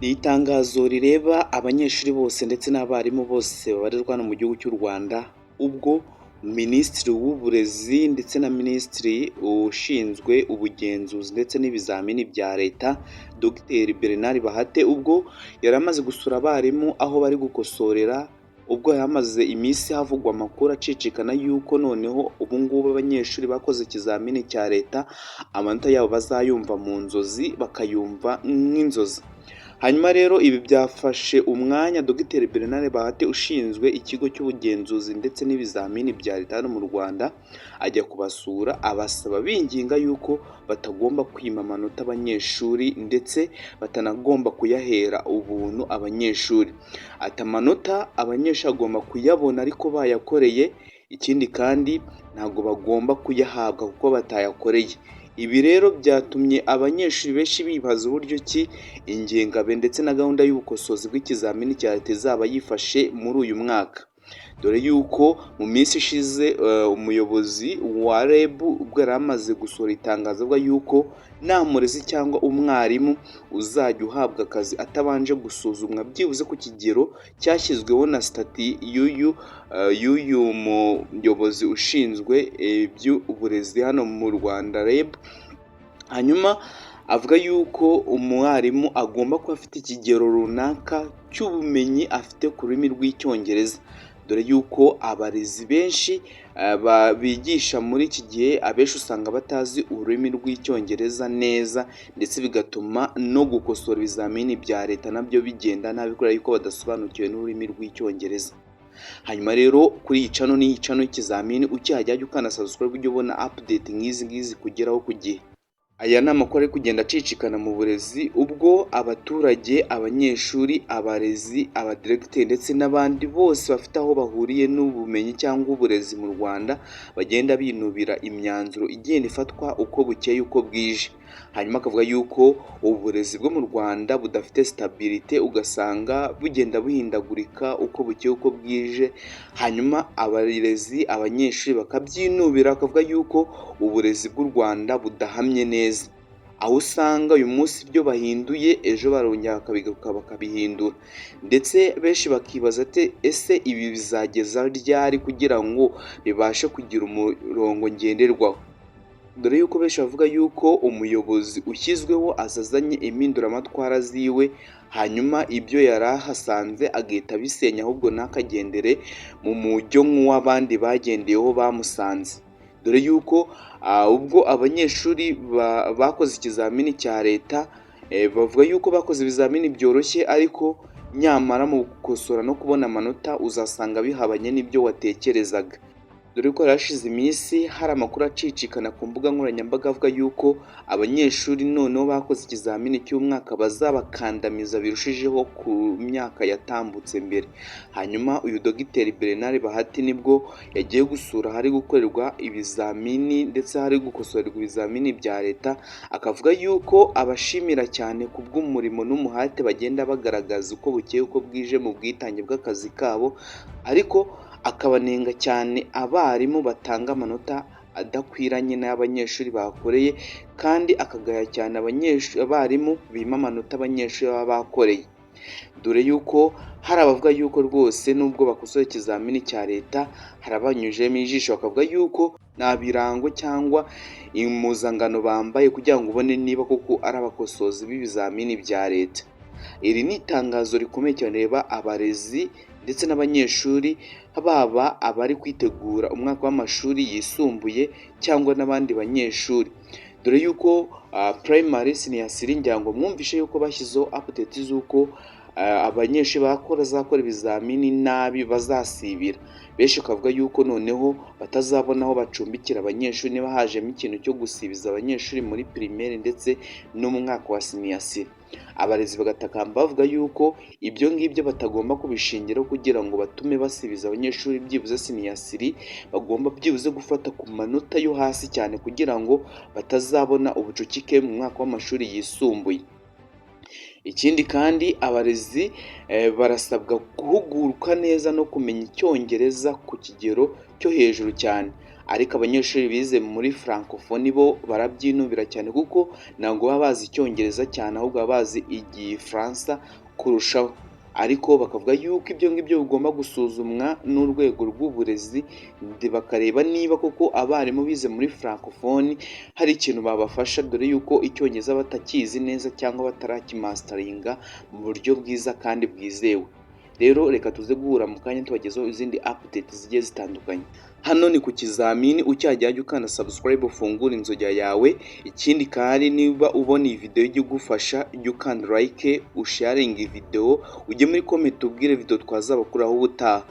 Ni itangazo rireba abanyeshuri bose ndetse n'abarimu bose babarirwa hano mu gihugu cy'u Rwanda, ubwo Minisitiri w'Uburezi ndetse na Minisitiri ushinzwe ubugenzuzi ndetse n'ibizamini bya Leta, Dr Bernard Bahati, ubwo yari amaze gusura abarimu aho bari gukosorera, ubwo yari amaze iminsi havugwa amakuru acicikana y'uko noneho ubu ngubu abanyeshuri bakoze ikizamini cya Leta, amanota yabo bazayumva mu nzozi, bakayumva nk'inzozi. Hanyuma rero ibi byafashe umwanya Dr Bernard Bahati ushinzwe ikigo cy'ubugenzuzi ndetse n'ibizamini bya Leta hano mu Rwanda, ajya kubasura abasaba binginga yuko batagomba kwima amanota abanyeshuri ndetse batanagomba kuyahera ubuntu abanyeshuri. Ati amanota abanyeshuri bagomba kuyabona ariko bayakoreye, ikindi kandi ntabwo bagomba kuyahabwa kuko batayakoreye. Ibi rero byatumye abanyeshuri benshi bibaza uburyo ki ingengabihe ndetse na gahunda y'ubukosozi bw'ikizamini cya Leta izaba yifashe muri uyu mwaka, dore yuko mu minsi ishize umuyobozi wa REB ubwo yari amaze gusohora itangazo avuga yuko nta murezi cyangwa umwarimu uzajya uhabwa akazi atabanje gusuzumwa byibuze ku kigero cyashyizweho na sitati y'uyu muyobozi ushinzwe iby'uburezi hano mu Rwanda REB. Hanyuma avuga yuko umwarimu agomba kuba afite ikigero runaka cy'ubumenyi afite ku rurimi rw'Icyongereza, dore yuko abarezi benshi bigisha muri iki gihe abenshi usanga batazi ururimi rw'Icyongereza neza, ndetse bigatuma no gukosora ibizamini bya Leta nabyo bigenda nabi kubera yuko badasobanukiwe n'ururimi rw'Icyongereza. Hanyuma rero kuri iyi cano n'iyi cano y'ikizamini ukihajya jya ukanda subscribe ujye ubona update nk'izi ngizi kugeraho ku gihe. Aya ni amakuru ari kugenda acicikana mu burezi, ubwo abaturage, abanyeshuri, abarezi, abadiregiteri ndetse n'abandi bose bafite aho bahuriye n'ubumenyi cyangwa uburezi mu Rwanda bagenda binubira imyanzuro igenda ifatwa uko bukeye uko bwije. Hanyuma akavuga yuko uburezi bwo mu Rwanda budafite stabilite, ugasanga bugenda buhindagurika uko bukeye uko bwije, hanyuma abarezi, abanyeshuri bakabyinubira, bakavuga yuko uburezi bw'u Rwanda budahamye neza, aho usanga uyu munsi ibyo bahinduye ejo barongera bakabigaruka bakabihindura, ndetse benshi bakibaza ati ese ibi bizageza ryari kugira ngo bibashe kugira umurongo ngenderwaho, dore yuko benshi bavuga yuko umuyobozi ushyizweho azazanye impinduramatwara ziwe, hanyuma ibyo yari ahasanze agahita abisenya ahubwo ntakagendere mu mujyo nk'uw'abandi bagendeyeho bamusanze, dore yuko ubwo abanyeshuri bakoze ikizamini cya Leta bavuga yuko bakoze ibizamini byoroshye, ariko nyamara mu gukosora no kubona amanota uzasanga bihabanye n'ibyo watekerezaga, dore ko hashize iminsi hari amakuru acicikana ku mbuga nkoranyambaga avuga yuko abanyeshuri noneho bakoze ikizamini cy'umwaka bazabakandamiza birushijeho ku myaka yatambutse mbere. Hanyuma uyu Dr Bernard Bahati nibwo yagiye gusura hari gukorerwa ibizamini ndetse hari gukosorerwa ibizamini bya Leta, akavuga yuko abashimira cyane ku bw'umurimo n'umuhate bagenda bagaragaza uko bukeye uko bwije mu bwitange bw'akazi kabo, ariko akabanenga cyane abarimu batanga amanota adakwiranye n'abanyeshuri bakoreye, kandi akagaya cyane abarimu bima amanota abanyeshuri baba bakoreye, dore yuko hari abavuga yuko rwose nubwo bakosora ikizamini cya Leta hari abanyujemo ijisho bakavuga yuko nta birango cyangwa impuzangano bambaye kugira ngo ubone niba koko ari abakosozi b'ibizamini bya Leta. Iri ni itangazo rikomeye cyane rireba abarezi ndetse n'abanyeshuri, baba abari kwitegura umwaka w'amashuri yisumbuye cyangwa n'abandi banyeshuri, dore yuko primary senior ngira ngo mwumvishe yuko bashyizeho update z'uko abanyeshuri bazakora ibizamini nabi bazasibira, benshi bakavuga yuko noneho batazabona aho bacumbikira abanyeshuri niba hajemo ikintu cyo gusibiza abanyeshuri muri primaire ndetse no mu mwaka wa senior. Abarezi bagatakamba bavuga yuko ibyo ngibyo batagomba kubishingiraho kugira ngo batume basibiza abanyeshuri byibuze senior, bagomba byibuze gufata ku manota yo hasi cyane kugira ngo batazabona ubucucike mu mwaka w'amashuri yisumbuye. Ikindi kandi abarezi barasabwa guhugurwa neza no kumenya Icyongereza ku kigero cyo hejuru cyane, ariko abanyeshuri bize muri francophonie bo barabyinubira cyane kuko ntabwo baba bazi icyongereza cyane, ahubwo baba bazi igifaransa kurushaho, ariko bakavuga yuko ibyo ngibyo bigomba gusuzumwa n'urwego rw'uburezi bakareba niba koko abarimu bize muri francophonie hari ikintu babafasha, dore yuko icyongereza batakizi neza cyangwa batarakimastaringa mu buryo bwiza kandi bwizewe. Rero reka tuze guhura mu kanya tubagezaho izindi update zigiye zitandukanye. Hano ni ku kizamini, ucyajya ukanda subscribe ufungura inzogera yawe. Ikindi kandi niba ubona iyi video ijya igufasha, ujye ukanda like, usharinga iyi video, ujye muri comment ubwire video twazabakuraho ubutaha.